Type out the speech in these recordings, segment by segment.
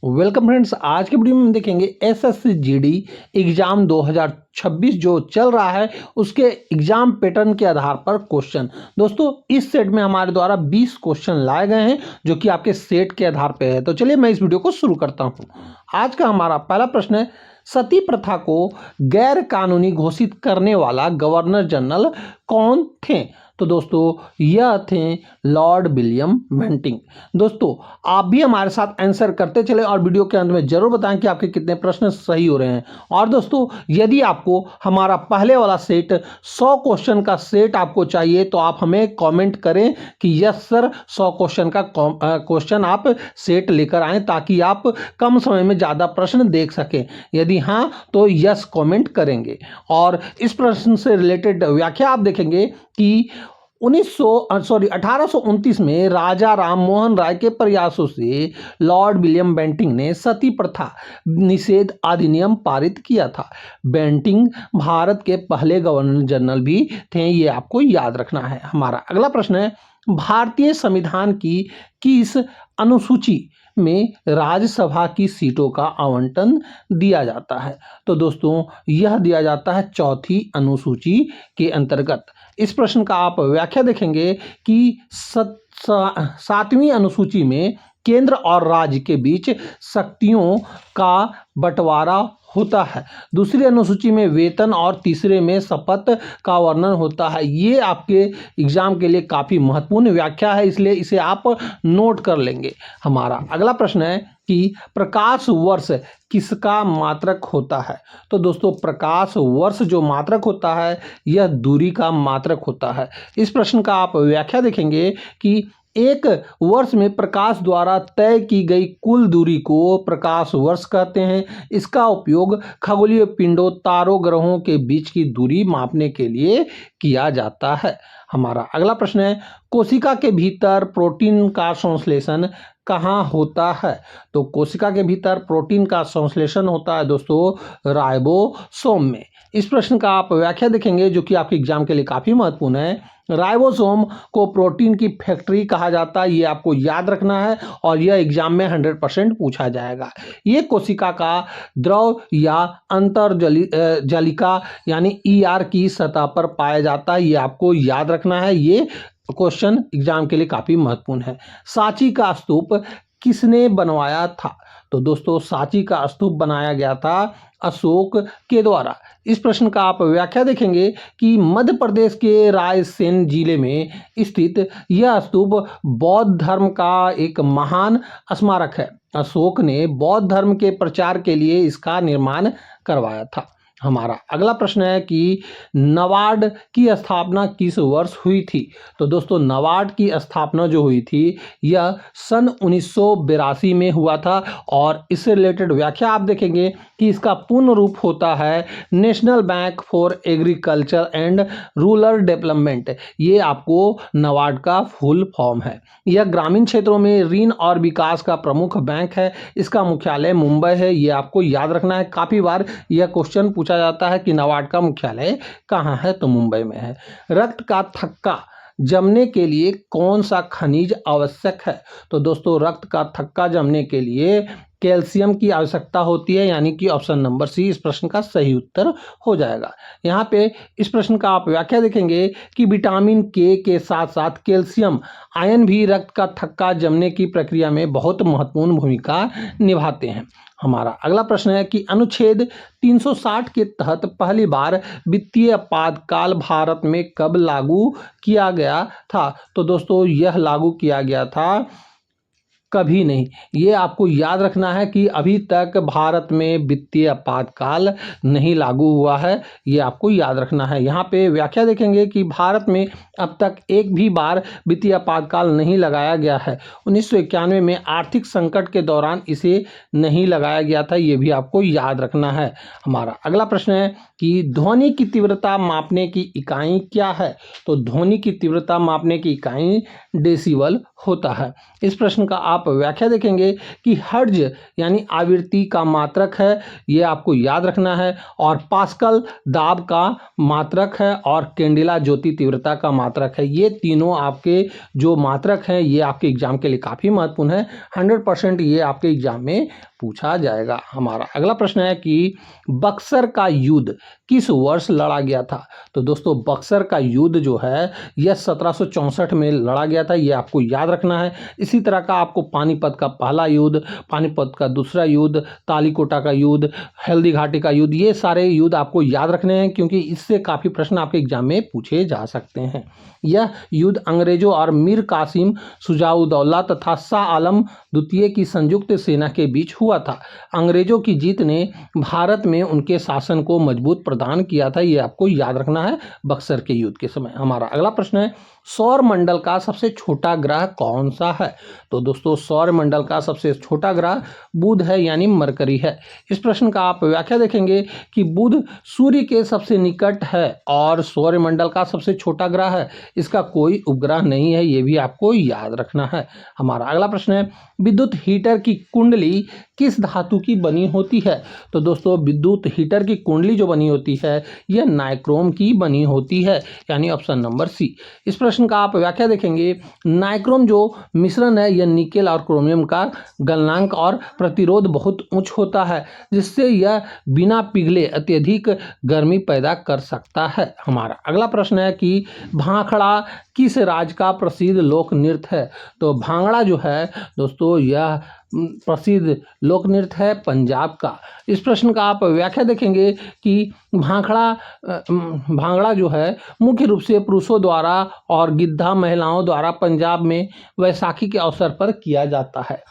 Welcome friends, आज के video में हम देखेंगे एसएससी जीडी एग्जाम 2026 जो चल रहा है उसके एग्जाम पैटर्न के आधार पर क्वेश्चन। दोस्तों, इस सेट में हमारे द्वारा 20 क्वेश्चन लाए गए हैं जो कि आपके सेट के आधार पर है। तो चलिए मैं इस वीडियो को शुरू करता हूं। आज का हमारा पहला प्रश्न है, सती प्रथा को गैर कानूनी घोषित करने वाला गवर्नर जनरल कौन थे? तो दोस्तों, यह थे लॉर्ड विलियम बेंटिंक। दोस्तों, आप भी हमारे साथ आंसर करते चले और वीडियो के अंत में जरूर बताएं कि आपके कितने प्रश्न सही हो रहे हैं। और दोस्तों, यदि आपको हमारा पहले वाला सेट 100 क्वेश्चन का सेट आपको चाहिए तो आप हमें कमेंट करें कि यस सर 100 क्वेश्चन का क्वेश्चन आप सेट लेकर आएं ताकि आप कम समय में ज़्यादा प्रश्न देख सकें। यदि हाँ तो यस कमेंट करेंगे। और इस प्रश्न से रिलेटेड व्याख्या आप देखेंगे कि 1829 में राजा राम मोहन राय के प्रयासों से लॉर्ड विलियम बेंटिंक ने सती प्रथा निषेध अधिनियम पारित किया था। बेंटिंक भारत के पहले गवर्नर जनरल भी थे, ये आपको याद रखना है। हमारा अगला प्रश्न है, भारतीय संविधान की किस अनुसूची में राज्यसभा की सीटों का आवंटन दिया जाता है? तो दोस्तों, यह दिया जाता है चौथी अनुसूची के अंतर्गत। इस प्रश्न का आप व्याख्या देखेंगे कि 7वीं अनुसूची में केंद्र और राज्य के बीच शक्तियों का बंटवारा होता है। दूसरी अनुसूची में वेतन और तीसरे में शपथ का वर्णन होता है। ये आपके एग्जाम के लिए काफ़ी महत्वपूर्ण व्याख्या है, इसलिए इसे आप नोट कर लेंगे। हमारा अगला प्रश्न है कि प्रकाश वर्ष किसका मात्रक होता है? तो दोस्तों, प्रकाश वर्ष जो मात्रक होता है यह दूरी का मात्रक होता है। इस प्रश्न का आप व्याख्या देखेंगे कि एक वर्ष में प्रकाश द्वारा तय की गई कुल दूरी को प्रकाश वर्ष कहते हैं। इसका उपयोग खगोलीय पिंडों, तारों, ग्रहों के बीच की दूरी मापने के लिए किया जाता है। हमारा अगला प्रश्न है, कोशिका के भीतर प्रोटीन का संश्लेषण कहाँ होता है? तो कोशिका के भीतर प्रोटीन का संश्लेषण होता है दोस्तों राइबोसोम में। इस प्रश्न का आप व्याख्या देखेंगे जो कि आपके एग्जाम के लिए काफ़ी महत्वपूर्ण है। राइबोसोम को प्रोटीन की फैक्ट्री कहा जाता है, ये आपको याद रखना है और यह एग्जाम में 100% पूछा जाएगा। ये कोशिका का द्रव या अंतर्जलिका यानी ER की सतह पर पाया जाता है, ये आपको याद रखना है। ये क्वेश्चन एग्जाम के लिए काफी महत्वपूर्ण है। सांची का स्तूप किसने बनवाया था? तो दोस्तों, सांची का स्तूप बनाया गया था अशोक के द्वारा। इस प्रश्न का आप व्याख्या देखेंगे कि मध्य प्रदेश के रायसेन जिले में स्थित यह स्तूप बौद्ध धर्म का एक महान स्मारक है। अशोक ने बौद्ध धर्म के प्रचार के लिए इसका निर्माण करवाया था। हमारा अगला प्रश्न है कि नाबार्ड की स्थापना किस वर्ष हुई थी? तो दोस्तों, नाबार्ड की स्थापना जो हुई थी यह सन 1982 में हुआ था। और इससे रिलेटेड व्याख्या आप देखेंगे कि इसका पूर्ण रूप होता है national bank for agriculture and rural development. ये आपको नाबार्ड का फुल फॉर्म है। यह ग्रामीण क्षेत्रों में ऋण और विकास का प्रमुख बैंक है। इसका मुख्यालय मुंबई है, ये आपको याद रखना है। काफ़ी बार यह क्वेश्चन पूछा जाता है कि नाबार्ड का मुख्यालय कहाँ है, तो मुंबई में है। रक्त का थक्का जमने के लिए कौन सा खनिज आवश्यक है? तो दोस्तों, रक्त का थक्का जमने के लिए कैल्शियम की आवश्यकता होती है, यानी कि ऑप्शन नंबर सी इस प्रश्न का सही उत्तर हो जाएगा। यहाँ पे इस प्रश्न का आप व्याख्या देखेंगे कि विटामिन के साथ साथ कैल्शियम आयन भी रक्त का थक्का जमने की प्रक्रिया में बहुत महत्वपूर्ण भूमिका निभाते हैं। हमारा अगला प्रश्न है कि अनुच्छेद 360 के तहत पहली बार वित्तीय आपातकाल भारत में कब लागू किया गया था? तो दोस्तों, यह लागू किया गया था कभी नहीं। ये आपको याद रखना है कि अभी तक भारत में वित्तीय आपातकाल नहीं लागू हुआ है, ये आपको याद रखना है। यहाँ पे व्याख्या देखेंगे कि भारत में अब तक एक भी बार वित्तीय आपातकाल नहीं लगाया गया है। 1991 में आर्थिक संकट के दौरान इसे नहीं लगाया गया था, ये भी आपको याद रखना है। हमारा अगला प्रश्न है कि ध्वनि की तीव्रता मापने की इकाई क्या है? तो ध्वनि की तीव्रता मापने की इकाई डेसिबल होता है। इस प्रश्न का आप व्याख्या देखेंगे कि हर्ट्ज यानी आवृत्ति का मात्रक है, ये आपको याद रखना है, और पास्कल दाब का मात्रक है, और कैंडेला ज्योति तीव्रता का मात्रक है। ये तीनों आपके जो मात्रक हैं ये आपके एग्जाम के लिए काफ़ी महत्वपूर्ण है। 100% ये आपके एग्जाम में पूछा जाएगा। हमारा अगला प्रश्न है कि बक्सर का युद्ध किस वर्ष लड़ा गया था? तो दोस्तों बक्सर का युद्ध जो है यह 1764 में लड़ा गया था, ये आपको याद रखना है। इसी तरह का आपको पानीपत का पहला युद्ध, पानीपत का दूसरा युद्ध, तालीकोटा का युद्ध, हल्दी घाटी का युद्ध, ये सारे युद्ध आपको याद रखने हैं क्योंकि इससे काफ़ी प्रश्न आपके एग्जाम में पूछे जा सकते हैं। यह युद्ध अंग्रेजों और मीर कासिम शुजाउद्दौला तथा शाह आलम द्वितीय की संयुक्त सेना के बीच हुआ था। अंग्रेजों की जीत ने भारत में उनके शासन को मजबूत प्रदान किया था, ये आपको याद रखना है बक्सर के युद्ध के समय। हमारा अगला प्रश्न है सौर मंडल का सबसे छोटा ग्रह कौन सा है? तो दोस्तों सौर मंडल का सबसे छोटा ग्रह बुध है यानी मरकरी है। इस प्रश्न का आप व्याख्या देखेंगे कि बुध सूर्य के सबसे निकट है और सौर मंडल का सबसे छोटा ग्रह है, इसका कोई उपग्रह नहीं है, ये भी आपको याद रखना है। हमारा अगला प्रश्न है विद्युत हीटर की कुंडली किस धातु की बनी होती है? तो दोस्तों विद्युत हीटर की कुंडली जो बनी होती है यह नाइक्रोम की बनी होती है, यानी ऑप्शन नंबर सी। इस प्रश्न का आप व्याख्या देखेंगे नाइक्रोम जो मिश्रण है यह निकेल और क्रोमियम का गलनांक और प्रतिरोध बहुत उच्च होता है, जिससे यह बिना पिघले अत्यधिक गर्मी पैदा कर सकता है। हमारा अगला प्रश्न है कि भांखड़ा किस राज्य का प्रसिद्ध लोक नृत्य है? तो भांगड़ा जो है दोस्तों यह प्रसिद्ध लोक नृत्य है पंजाब का। इस प्रश्न का आप व्याख्या देखेंगे कि भांगड़ा जो है मुख्य रूप से पुरुषों द्वारा और गिद्धा महिलाओं द्वारा पंजाब में वैसाखी के अवसर पर किया जाता है।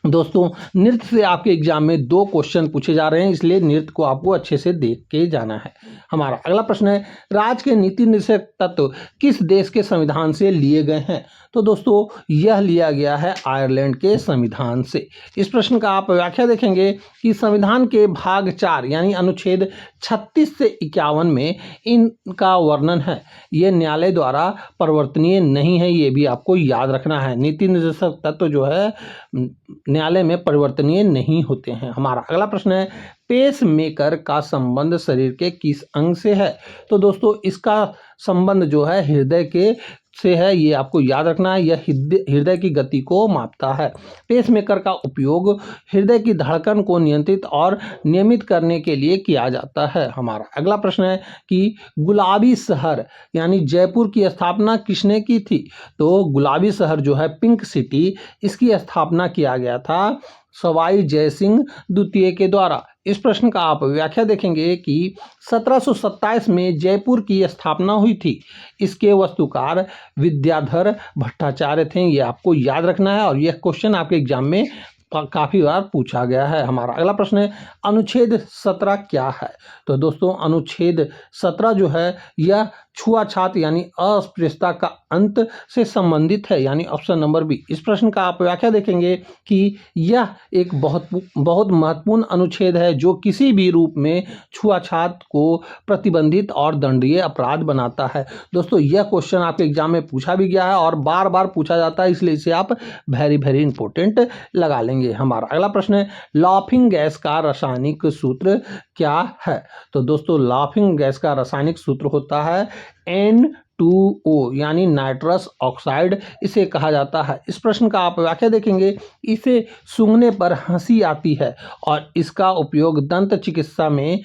दोस्तों नृत्य से आपके एग्जाम में 2 क्वेश्चन पूछे जा रहे हैं, इसलिए नृत्य को आपको अच्छे से देख के जाना है। हमारा अगला प्रश्न है राज्य के नीति निर्देशक तत्व किस देश के संविधान से लिए गए हैं? तो दोस्तों यह लिया गया है आयरलैंड के संविधान से। इस प्रश्न का आप व्याख्या देखेंगे कि संविधान के भाग 4 यानी अनुच्छेद 36 से 51 में इनका वर्णन है, ये न्यायालय द्वारा परिवर्तनीय नहीं है, ये भी आपको याद रखना है। नीति निर्देशक तत्व जो है न्यायालय में परिवर्तनीय नहीं होते हैं। हमारा अगला प्रश्न है पेस मेकर का संबंध शरीर के किस अंग से है? तो दोस्तों इसका संबंध जो है हृदय के से है, ये आपको याद रखना है। यह हृदय की गति को मापता है। पेसमेकर का उपयोग हृदय की धड़कन को नियंत्रित और नियमित करने के लिए किया जाता है। हमारा अगला प्रश्न है कि गुलाबी शहर यानी जयपुर की स्थापना किसने की थी? तो गुलाबी शहर जो है पिंक सिटी, इसकी स्थापना किया गया था सवाई जयसिंह द्वितीय के द्वारा। इस प्रश्न का आप व्याख्या देखेंगे कि 1727 में जयपुर की स्थापना हुई थी। इसके वास्तुकार विद्याधर भट्टाचार्य थे, ये आपको याद रखना है और यह क्वेश्चन आपके एग्जाम में काफ़ी बार पूछा गया है। हमारा अगला प्रश्न है अनुच्छेद 17 क्या है? तो दोस्तों अनुच्छेद 17 जो है यह छुआछात यानी अस्पृश्यता का अंत से संबंधित है, यानी ऑप्शन नंबर बी। इस प्रश्न का आप व्याख्या देखेंगे कि यह एक बहुत महत्वपूर्ण अनुच्छेद है जो किसी भी रूप में छुआछात को प्रतिबंधित और दंडनीय अपराध बनाता है। दोस्तों यह क्वेश्चन आपके एग्जाम में पूछा भी गया है और बार बार पूछा जाता है, इसलिए इसे आप वेरी इंपॉर्टेंट लगा लेंगे। हमारा अगला प्रश्न है लाफिंग गैस का रासायनिक सूत्र क्या है? तो दोस्तों लाफिंग गैस का रासायनिक सूत्र होता है N2O यानी नाइट्रस ऑक्साइड, इसे कहा जाता है। इस प्रश्न का आप व्याख्या देखेंगे इसे सूंघने पर हंसी आती है और इसका उपयोग दंत चिकित्सा में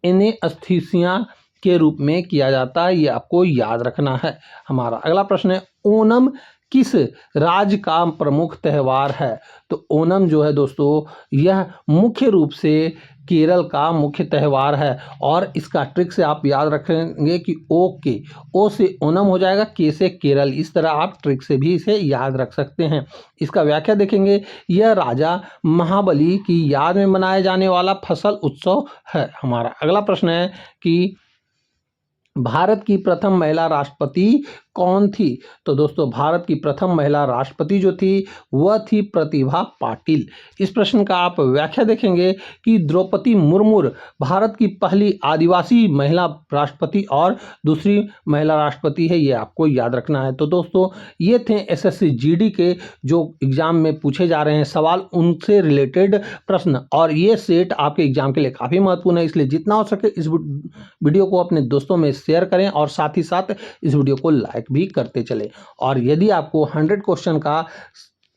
एनेस्थीसिया के रूप में किया जाता है, ये आपको याद रखना है। हमारा अगला प्रश्न है ओणम किस राज्य का प्रमुख त्यौहार है? तो ओणम जो है दोस्तों यह मुख्य रूप से केरल का मुख्य त्यौहार है और इसका ट्रिक से आप याद रखेंगे कि ओ से ओणम हो जाएगा, के से केरल, इस तरह आप ट्रिक से भी इसे याद रख सकते हैं। इसका व्याख्या देखेंगे यह राजा महाबली की याद में मनाया जाने वाला फसल उत्सव है। हमारा अगला प्रश्न है कि भारत की प्रथम महिला राष्ट्रपति कौन थी? तो दोस्तों भारत की प्रथम महिला राष्ट्रपति जो थी वह थी प्रतिभा पाटिल। इस प्रश्न का आप व्याख्या देखेंगे कि द्रौपदी मुर्मू भारत की पहली आदिवासी महिला राष्ट्रपति और दूसरी महिला राष्ट्रपति है, ये आपको याद रखना है। तो दोस्तों ये थे एसएससी जीडी के जो एग्जाम में पूछे जा रहे हैं सवाल, उनसे रिलेटेड प्रश्न, और ये सेट आपके एग्जाम के लिए काफ़ी महत्वपूर्ण है, इसलिए जितना हो सके इस वीडियो को अपने दोस्तों में शेयर करें और साथ ही साथ इस वीडियो को लाइक भी करते चलें। और यदि आपको 100 क्वेश्चन का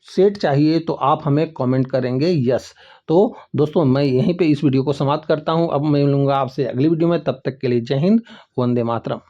सेट चाहिए तो आप हमें कमेंट करेंगे यस। तो दोस्तों मैं यहीं पे इस वीडियो को समाप्त करता हूं। अब मैं मिलूंगा आपसे अगली वीडियो में, तब तक के लिए जय हिंद, वंदे मातरम।